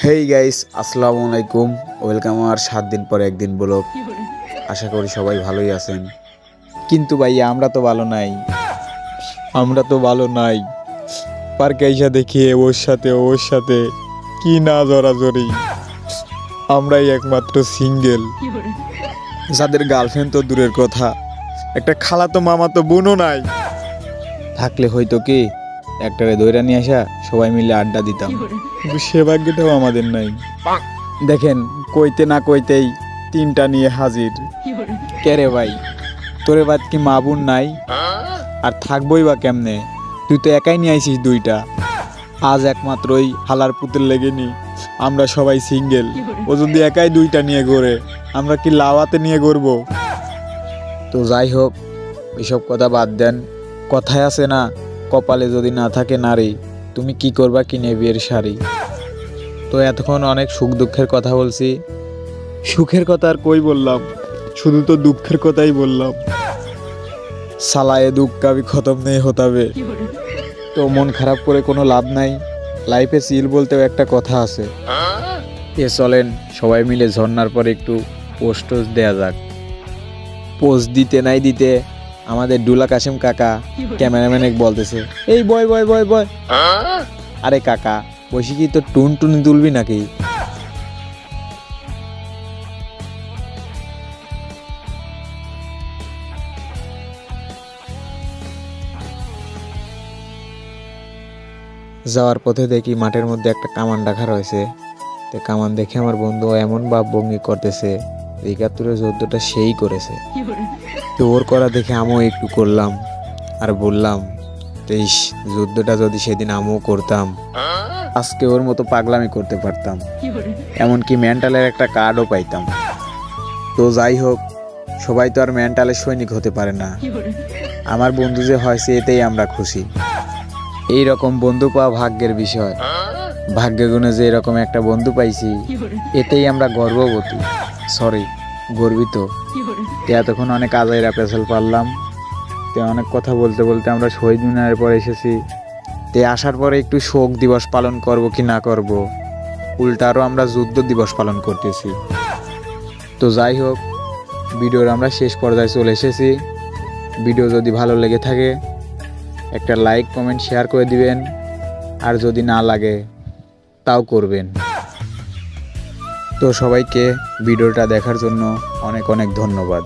Hey guys, আসসালামু আলাইকুম। Welcome আর 7 দিন পরে একদিন ব্লগ। আশা করি সবাই ভালোই আছেন। কিন্তু ভাই আমরা তো ভালো নাই। পার্কে এসে দেখি ওর সাথে কি না জড়াজড়ি। আমরাই একমাত্র সিঙ্গেল, যাদের গার্লফ্রেন্ড তো দূরের কথা, একটা খালাতো মামাতো বোনও নাই। থাকলে হয়তো কি একটারে দইরা নিয়ে আসা সবাই মিলে আড্ডা দিতাম, কিন্তু সে ভাগ্যটাও আমাদের নাই। দেখেন, কইতে না কইতেই 3টা নিয়ে হাজির। কেরে ভাই, তোরে বাদ কি মা বোন নাই? আর থাকবই বা কেমনে? তুই তো একাই নিয়ে আইছিস 2টা। আজ একমাত্রই হালার পুতুল লেগেনি আমরা সবাই সিঙ্গেল। ও যদি একাই 2টা নিয়ে ঘোরে, আমরা কি লাওয়াতে নিয়ে ঘুরবো? তো যাই হোক, এসব কথা বাদ দেন। কথায় আছে না, কপালে যদি না থাকে নারী, তুমি কি করবা কিনে বিয়ের শাড়ি। তো এতক্ষণ অনেক সুখ দুঃখের কথা বলছি। সুখের কথা আর কই বললাম, শুধু তো দুঃখের কথাই বললাম। সালায়ে দুঃখ কাবি খতম নেই হতাবে। তো মন খারাপ করে কোনো লাভ নাই। লাইফে চিল বলতেও একটা কথা আছে। চলেন সবাই মিলে ঝর্ণার পর একটু পোস্ট দেয়া যাক। পোস্ট দিতে নাই দিতে আমাদের ডুলা কাশেম কাকা ক্যামেরাম্যান বলতেছে, এই বয় বয় বয় বয়। আরে কাকা, বসে কি তো টুনটুনি তুলবি নাকি? যাওয়ার পথে দেখি মাঠের মধ্যে একটা কামান রাখা রয়েছে। তো কামান দেখে আমার বন্ধু এমন ভাব ভঙ্গি করতেছে, ৭১ যুদ্ধটা সেই করেছে। তো ওর করা দেখে আমিও একটু করলাম আর বললাম, তেইশ যুদ্ধটা যদি সেদিন আমিও করতাম, আজকে ওর মতো পাগলামি করতে পারতাম, এমনকি মেন্টালের একটা কার্ডও পাইতাম। তো যাই হোক, সবাই তো আর মেন্টালের সৈনিক হতে পারে না। আমার বন্ধু যে হয়েছে এতেই আমরা খুশি। এই রকম বন্ধু পাওয়া ভাগ্যের বিষয়। ভাগ্যে গুণে যে এরকম একটা বন্ধু পাইছি, এতেই আমরা গর্বিত। এতক্ষণ অনেক আজাইরা পেছাল পারলাম। তে অনেক কথা বলতে বলতে আমরা শহীদ মিনারের পর এসেছি। তে আসার পরে একটু শোক দিবস পালন করব কি না করব, উল্টা আরও আমরা যুদ্ধ দিবস পালন করতেছি। তো যাই হোক, ভিডিওর আমরা শেষ পর্যায়ে চলে এসেছি। ভিডিও যদি ভালো লেগে থাকে একটা লাইক কমেন্ট শেয়ার করে দিবেন, আর যদি না লাগে তাও করবেন। তো সবাইকে ভিডিওটা দেখার জন্য অনেক অনেক ধন্যবাদ।